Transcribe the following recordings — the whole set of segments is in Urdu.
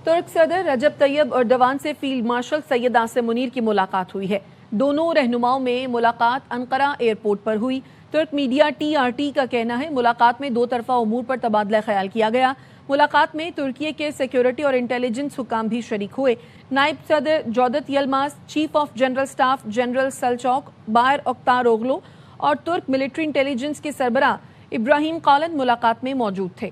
ترک صدر رجب طیب ایردوان سے فیلڈ مارشل سید عاصم منیر کی ملاقات ہوئی ہے۔ دونوں رہنماؤں میں ملاقات انقرہ ایئرپورٹ پر ہوئی۔ ترک میڈیا TRT کا کہنا ہے ملاقات میں دو طرفہ امور پر تبادلہ خیال کیا گیا۔ ملاقات میں ترکی کے سیکیورٹی اور انٹیلیجنس حکام بھی شریک ہوئے۔ نائب صدر Cevdet Yilmaz, chief of general staff general Selcuk Bayraktaroglu اور ترک ملٹری انٹیلیجنس کے سربراہ ابراہیم قالن ملاقات میں موجود تھے۔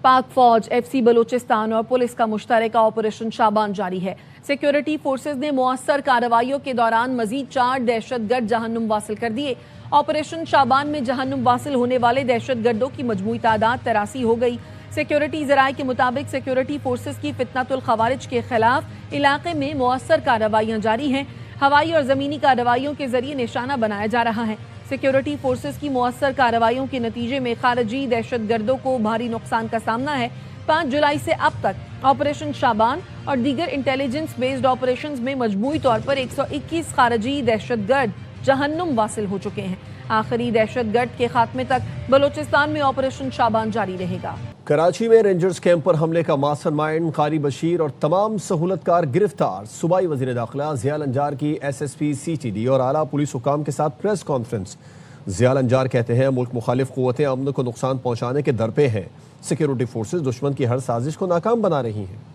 پاک فوج، FC بلوچستان اور پولیس کا مشترکہ آپریشن شابان جاری ہے۔ سیکیورٹی فورسز نے مؤثر کارروائیوں کے دوران مزید 4 دہشت گرد جہنم واصل کر دیے۔ آپریشن شابان میں جہنم واصل ہونے والے دہشت گردوں کی مجموعی تعداد 83 ہو گئی۔ سیکیورٹی ذرائع کے مطابق سیکیورٹی فورسز کی فتنۃ الخوارج کے خلاف علاقے میں مؤثر کارروائیاں جاری ہیں۔ ہوائی اور زمینی کارروائیوں کے ذریعے نشانہ بنایا جا رہا ہے۔ سیکیورٹی فورسز کی مؤثر کارروائیوں کے نتیجے میں خارجی دہشت گردوں کو بھاری نقصان کا سامنا ہے۔ 5 جولائی سے اب تک آپریشن شابان اور دیگر انٹیلیجنس بیسڈ آپریشنز میں مجموعی طور پر 121 خارجی دہشت گرد جہنم واصل ہو چکے ہیں۔ آخری دہشت گرد کے خاتمے تک بلوچستان میں آپریشن شابان جاری رہے گا۔ کراچی میں رینجرز کیمپ پر حملے کا ماسٹر مائنڈ قاری بشیر اور تمام سہولت کار گرفتار۔ صوبائی وزیر داخلہ ضیاء النجار کی SSP CTD اور اعلیٰ پولیس حکام کے ساتھ پریس کانفرنس۔ ضیاء النجار کہتے ہیں ملک مخالف قوتیں امن کو نقصان پہنچانے کے درپے ہیں۔ سیکیورٹی فورسز دشمن کی ہر سازش کو ناکام بنا رہی ہیں۔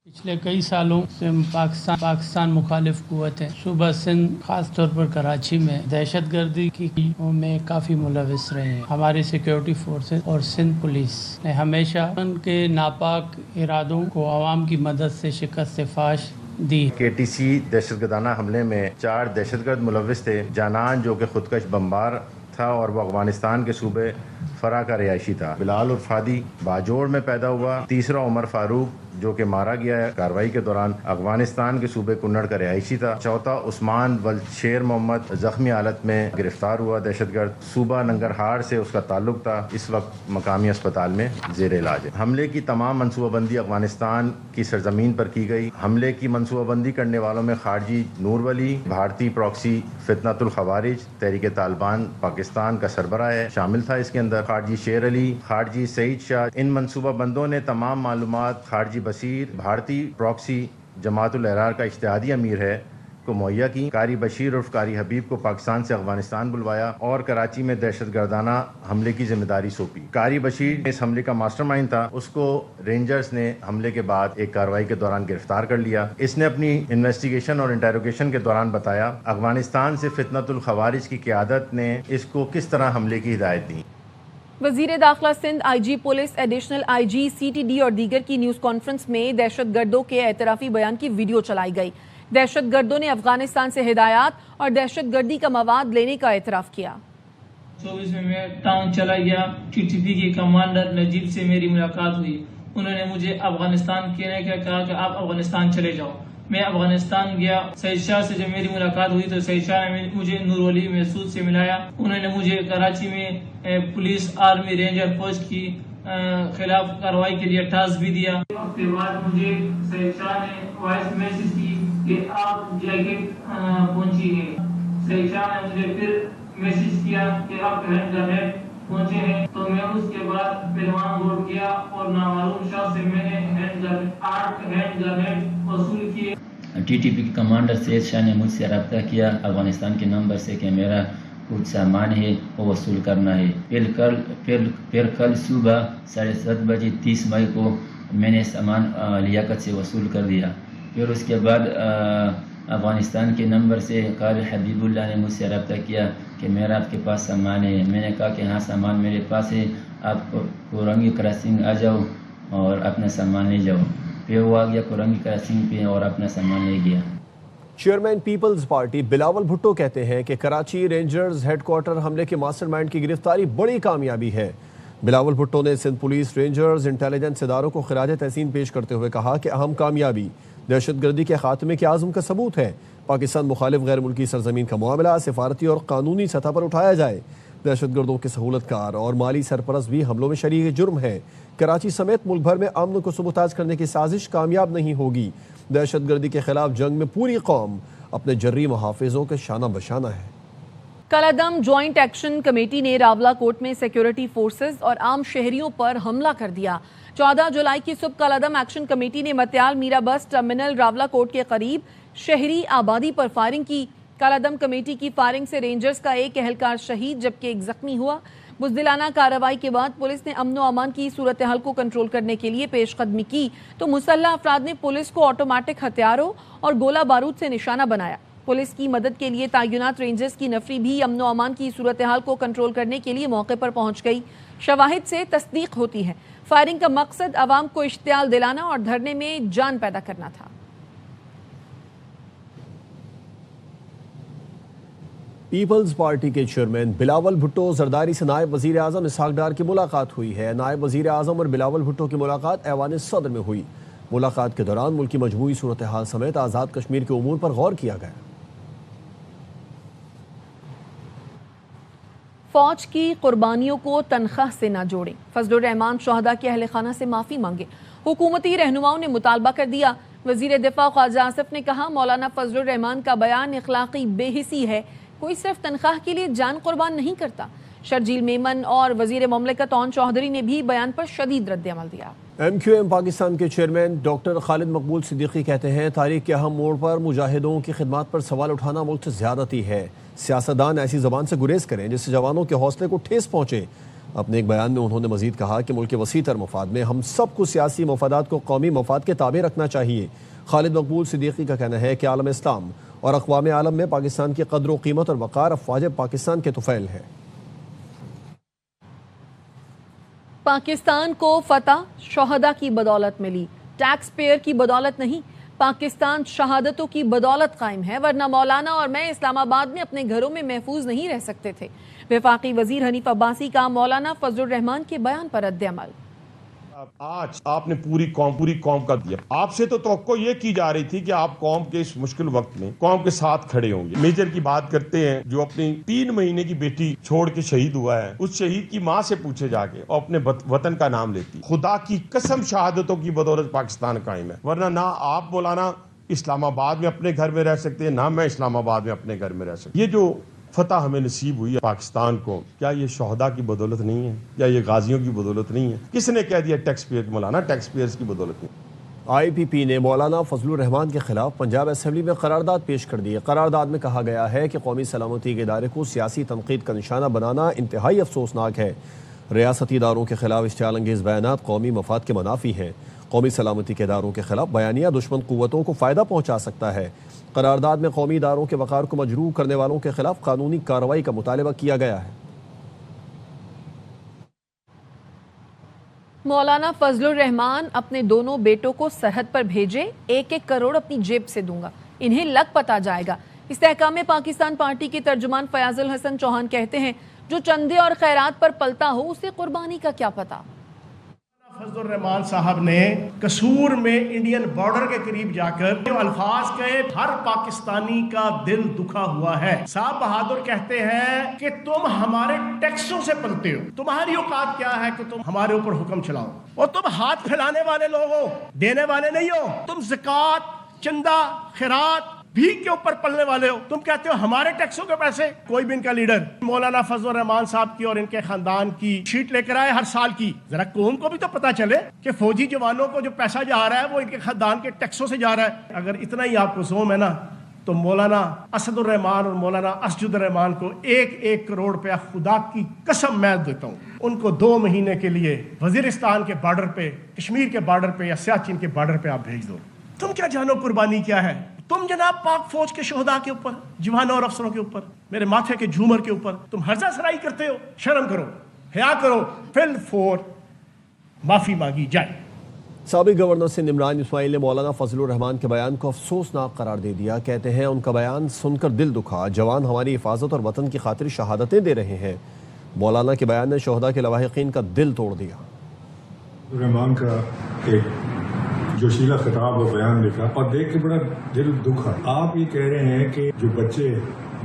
پچھلے کئی سالوں سے پاکستان مخالف قوتیں صوبہ سندھ خاص طور پر کراچی میں دہشت گردی کی میں کافی ملوث رہے ہیں۔ ہماری سیکیورٹی فورسز اور سندھ پولیس نے ہمیشہ ان کے ناپاک ارادوں کو عوام کی مدد سے شکست فاش دی۔ KTC دہشت گردانہ حملے میں 4 دہشت گرد ملوث تھے۔ جانان جو کہ خودکش بمبار تھا اور وہ افغانستان کے صوبے فرا کا رہائشی تھا۔ بلال عرف ہادی باجوڑ میں پیدا ہوا۔ تیسرا عمر فاروق جو کہ مارا گیا ہے کارروائی کے دوران افغانستان کے صوبے کنڑ کا رہائشی تھا۔ چوتھا عثمان شیر محمد زخمی حالت میں گرفتار ہوا دہشت گرد، صوبہ ننگرہار سے اس کا تعلق تھا، اس وقت مقامی اسپتال میں زیر علاج ہے۔ حملے کی تمام منصوبہ بندی افغانستان کی سرزمین پر کی گئی۔ حملے کی منصوبہ بندی کرنے والوں میں خارجی نور ولی، بھارتی پراکسی فتنۃ الخوارج تحریک طالبان پاکستان کا سربراہ ہے شامل تھا۔ اس کے اندر خارجی شیر علی، خارجی سعید شاہ۔ ان منصوبہ بندوں نے تمام معلومات خارجی بصیر، بھارتی پراکسی جماعت الاحرار کا اشتہادی امیر ہے کو مہیا کی۔ قاری بشیر عرف قاری حبیب کو پاکستان سے افغانستان بلوایا اور کراچی میں دہشت گردانہ حملے کی ذمہ داری سونپی۔ قاری بشیر اس حملے کا ماسٹر مائنڈ تھا، اس کو رینجرز نے حملے کے بعد ایک کارروائی کے دوران گرفتار کر لیا۔ اس نے اپنی انویسٹیگیشن اور انٹیروگیشن کے دوران بتایا افغانستان سے فتنۃ الخوارج کی قیادت نے اس کو کس طرح حملے کی ہدایت دی۔ وزیر داخلہ Sindh IG police additional IG CTD اور دیگر کی نیوز کانفرنس میں دہشت گردوں کے اعترافی بیان کی ویڈیو چلائی گئی۔ دہشت گردوں نے افغانستان سے ہدایات اور دہشت گردی کا مواد لینے کا اعتراف کیا۔ 24 میں ٹانگ چلا گیا۔ TTP کے کمانڈر نجیب سے میری ملاقات ہوئی۔ انہوں نے مجھے افغانستان کہنے کا کہا کہ آپ افغانستان چلے جاؤ۔ میں افغانستان گیا۔ سعید شاہ سے جب میری ملاقات ہوئی تو سعید شاہ نے مجھے نور ولی محسود سے ملایا۔ انہوں نے مجھے کراچی میں پولیس آرمی رینجر فوج کی خلاف کارروائی کے لیے ٹاسک بھی دیا۔ اس کے بعد مجھے سعید شاہ نے وائس میسج کی کہ آپ جیکٹ پہنچی ہے۔ سعید شاہ نے مجھے پھر میسج کیا کہ آپ ہینڈ گرنیڈ پہنچے ہیں، تو میں اس کے بعد پہلوان روڈ گیا اور نامعلوم شخص سے میں نے 8 ہینڈ گرنیڈ وصول کیے۔ TTP کے کمانڈر سید شاہ نے مجھ سے رابطہ کیا افغانستان کے نمبر سے کہ میرا کچھ سامان ہے وہ وصول کرنا ہے۔ پھر کل صبح 7:30 بجے 30 مئی کو میں نے سامان لیاقت سے وصول کر دیا۔ پھر اس کے بعد افغانستان کے نمبر سے قاری حبیب اللہ نے مجھ سے رابطہ کیا کہ میرا آپ کے پاس سامان ہے۔ میں نے کہا کہ ہاں سامان میرے پاس ہے، آپ کورنگی کراسنگ آ جاؤ اور اپنا سامان لے جاؤ۔ پھر وہ آ گیا کورنگی کراسنگ پہ اور اپنا سامان لے گیا۔ Chairman Peoples Party Bilawal Bhutto کہتے ہیں کہ کراچی رینجرز ہیڈ کوارٹر حملے کے ماسٹر مائنڈ کی گرفتاری بڑی کامیابی ہے۔ بلاول بھٹو نے سندھ پولیس، رینجرز، انٹیلیجنس اداروں کو خراج تحسین پیش کرتے ہوئے کہا کہ اہم کامیابی دہشت گردی کے خاتمے کے عزم کا ثبوت ہے۔ پاکستان مخالف غیر ملکی سرزمین کا معاملہ سفارتی اور قانونی سطح پر اٹھایا جائے۔ دہشت گردوں کے سہولت کار اور مالی سرپرست بھی حملوں میں شریک جرم ہیں۔ کراچی سمیت ملک بھر میں امن کو سبوتاژ کرنے کی سازش کامیاب نہیں ہوگی۔ دہشت گردی کے خلاف جنگ میں پوری قوم اپنے جرری محافظوں کے شانہ بشانہ ہے۔ کالعدم جوائنٹ ایکشن کمیٹی نے راولاکوٹ میں سیکیورٹی فورسز اور عام شہریوں پر حملہ کر دیا۔ 14 جولائی کی صبح کالعدم ایکشن کمیٹی نے متیال میرا بس ٹرمینل راولاکوٹ کے قریب شہری آبادی پر فائرنگ کی۔ کالعدم کمیٹی کی فائرنگ سے رینجرز کا ایک اہلکار شہید جبکہ ایک زخمی ہوا۔ بزدلانہ کارروائی کے بعد پولیس نے امن و امان کی صورتحال کو کنٹرول کرنے کے لیے پیش قدمی کی تو مسلح افراد نے پولیس کو آٹومیٹک ہتھیاروں اور گولہ بارود سے نشانہ بنایا۔ پولیس کی مدد کے لیے تعینات رینجرز کی نفری بھی امن و امان کی صورتحال کو کنٹرول کرنے کے لیے موقع پر پہنچ گئی۔ شواہد سے تصدیق ہوتی ہے فائرنگ کا مقصد عوام کو اشتعال دلانا اور دھرنے میں جان پیدا کرنا تھا۔ پیپلز پارٹی کے چیئرمین بلاول بھٹو زرداری سے نائب وزیر اعظم اسحاق ڈار کی ملاقات ہوئی ہے۔ نائب وزیر اعظم اور بلاول بھٹو کی ملاقات ایوان صدر میں ہوئی۔ ملاقات کے دوران ملک کی مجموعی صورتحال سمیت آزاد کشمیر کے امور پر غور کیا گیا۔ فوج کی قربانیوں کو تنخواہ سے نہ جوڑیں، فضل الرحمان شہداء کے اہل خانہ سے معافی مانگے۔ حکومتی رہنماؤں نے مطالبہ کر دیا۔ وزیر دفاع خواجہ آصف نے کہا مولانا فضل الرحمان کا بیان اخلاقی بے حسی ہے، کوئی صرف تنخواہ کے لیے جان قربان نہیں کرتا۔ شرجیل میمن اور وزیر مملکت اون چوہدری نے بھی بیان پر شدید رد عمل دیا۔ ایم کیو ایم پاکستان کے چیئرمین ڈاکٹر خالد مقبول صدیقی کہتے ہیں تاریخ کے اہم موڑ پر مجاہدوں کی خدمات پر سوال اٹھانا ملک سے زیادتی ہے۔ سیاستدان ایسی زبان سے گریز کریں جس سے جوانوں کے حوصلے کو ٹھیس پہنچے۔ اپنے ایک بیان میں انہوں نے مزید کہا کہ ملک کے وسیع تر مفاد میں ہم سب کو سیاسی مفادات کو قومی مفاد کے تابع رکھنا چاہیے۔ خالد مقبول صدیقی کا کہنا ہے کہ عالم اسلام اور اقوام عالم میں پاکستان کی قدر و قیمت اور وقار افواج پاکستان کے طفیل ہے۔ پاکستان کو فتح شہداء کی بدولت ملی، ٹیکس پیئر کی بدولت نہیں۔ پاکستان شہادتوں کی بدولت قائم ہے، ورنہ مولانا اور میں اسلام آباد میں اپنے گھروں میں محفوظ نہیں رہ سکتے تھے۔ وفاقی وزیر حنیف عباسی کا مولانا فضل الرحمان کے بیان پر رد عمل۔ آج آپ نے پوری قوم کا دیا۔ آپ سے تو توقع یہ کی جا رہی تھی کہ آپ قوم کے اس مشکل وقت میں قوم کے ساتھ کھڑے ہوں گے۔ میجر کی بات کرتے ہیں جو اپنی 3 مہینے کی بیٹی چھوڑ کے شہید ہوا ہے، اس شہید کی ماں سے پوچھے جا کے اور اپنے وطن کا نام لیتی۔ خدا کی قسم شہادتوں کی بدولت پاکستان قائم ہے، ورنہ نہ آپ مولانا اسلام آباد میں اپنے گھر میں رہ سکتے ہیں، نہ میں اسلام آباد میں اپنے گھر میں رہ سکتے۔ یہ جو فتح ہمیں نصیب ہوئی ہے پاکستان کو، کیا یہ شہداء کی بدولت نہیں ہے؟ کیا یہ غازیوں کی بدولت نہیں ہے؟ کس نے کہہ دیا ٹیکس پیئر مولانا ٹیکس پیئرز کی بدولت نہیں؟ آئی پی پی نے مولانا فضل الرحمان کے خلاف پنجاب اسمبلی میں قرارداد پیش کر دی ہے۔ قرارداد میں کہا گیا ہے کہ قومی سلامتی کے ادارے کو سیاسی تنقید کا نشانہ بنانا انتہائی افسوسناک ہے۔ ریاستی اداروں کے خلاف اشتعال انگیز بیانات قومی مفاد کے منافی ہیں۔ قومی سلامتی کے اداروں کے خلاف بیانیہ دشمن قوتوں کو فائدہ پہنچا سکتا ہے۔ قرارداد میں قومی اداروں کے وقار کو مجروح کرنے والوں کے خلاف قانونی کارروائی کا مطالبہ کیا گیا ہے۔ مولانا فضل الرحمان اپنے دونوں بیٹوں کو سرحد پر بھیجے، 1-1 کروڑ اپنی جیب سے دوں گا، انہیں لگ پتا جائے گا۔ استحکام پاکستان پارٹی کے ترجمان فیاض الحسن چوہان کہتے ہیں جو چندے اور خیرات پر پلتا ہو اسے قربانی کا کیا پتا۔ فضل الرحمان صاحب نے قصور میں انڈین بارڈر کے قریب جا کر جو الفاظ کہے ہر پاکستانی کا دل دکھا ہوا ہے۔ صاحب بہادر کہتے ہیں کہ تم ہمارے ٹیکسوں سے پلتے ہو، تمہاری اوقات کیا ہے کہ تم ہمارے اوپر حکم چلاؤ، اور تم ہاتھ پھیلانے والے لوگ ہو، دینے والے نہیں ہو۔ تم زکوٰۃ، چندہ، خیرات بھیک کے اوپر پلنے والے ہو۔ تم کہتے ہو ہمارے ٹیکسوں کے پیسے۔ کوئی بھی ان کا لیڈر مولانا فضل الرحمان صاحب کی اور ان کے خاندان کی شیٹ لے کر آئے ہر سال کی، ذرا قوم کو بھی تو پتا چلے کہ فوجی جوانوں کو جو پیسہ جا رہا ہے وہ ان کے خاندان کے ٹیکسوں سے جا رہا ہے۔ اگر اتنا ہی آپ کو زوم ہے نا تو مولانا اسد الرحمان اور مولانا اسجد الرحمان کو 1-1 کروڑ روپیہ خدا کی قسم میں دیتا ہوں، ان کو 2 مہینے کے لیے وزیرستان کے بارڈر پہ، کشمیر کے بارڈر پہ یا سیاچن کے بارڈر پہ آپ بھیج دو۔ تم کیا جانو قربانی کیا ہے؟ تم جناب پاک فوج کے شہداء کے اوپر، جوانوں اور افسروں کے اوپر، میرے ماتھے کے جھومر کے اوپر تم ہرزہ سرائی کرتے ہو۔ شرم کرو، حیا کرو، فل فور معافی مانگی جائے۔ سابق گورنر سندھ عمران اسماعیل نے مولانا فضل الرحمان کے بیان کو افسوسناک قرار دے دیا۔ کہتے ہیں ان کا بیان سن کر دل دکھا، جوان ہماری حفاظت اور وطن کی خاطر شہادتیں دے رہے ہیں۔ مولانا کے بیان نے شہداء کے لواحقین کا دل توڑ دیا۔ الرحمان کا ایک جوشیلا خطاب اور بیان دیکھا اور دیکھ کے بڑا دل دکھا۔ آپ یہ کہہ رہے ہیں کہ جو بچے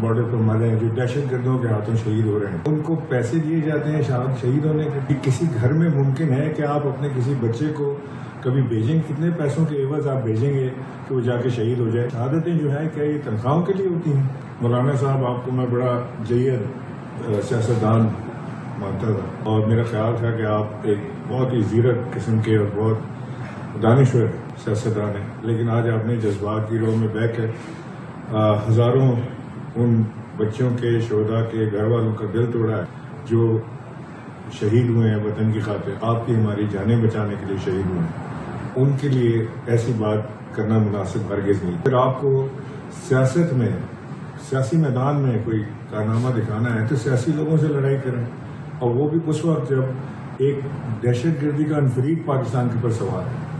بارڈر پر مرے ہیں، جو دہشت گردوں کے ہاتھوں شہید ہو رہے ہیں، ان کو پیسے دیے جاتے ہیں شہید ہونے کے۔ کسی گھر میں ممکن ہے کہ آپ اپنے کسی بچے کو کبھی بھیجیں، کتنے پیسوں کے عوض آپ بھیجیں گے کہ وہ جا کے شہید ہو جائے؟ شہادتیں جو ہیں کیا یہ تنخواہوں کے لیے ہوتی ہیں؟ مولانا صاحب آپ کو میں بڑا جید سیاستدان مانتا تھا اور میرا خیال تھا کہ آپ ایک بہت ہی زیرک قسم کے اور بہت دانشور سیاستدان ہیں، لیکن آج آپ نے جذبات کی رو میں بہ کر ہزاروں ان بچوں کے، شہداء کے گھر والوں کا دل توڑا ہے جو شہید ہوئے ہیں وطن کی خاطر، آپ کی ہماری جانیں بچانے کے لیے شہید ہوئے ہیں، ان کے لیے ایسی بات کرنا مناسب ہرگز نہیں۔ پھر آپ کو سیاست میں، سیاسی میدان میں کوئی کارنامہ دکھانا ہے تو سیاسی لوگوں سے لڑائی کریں، اور وہ بھی اس وقت جب ایک دہشت گردی کا عنفرید پاکستان کے اوپر سوار ہے۔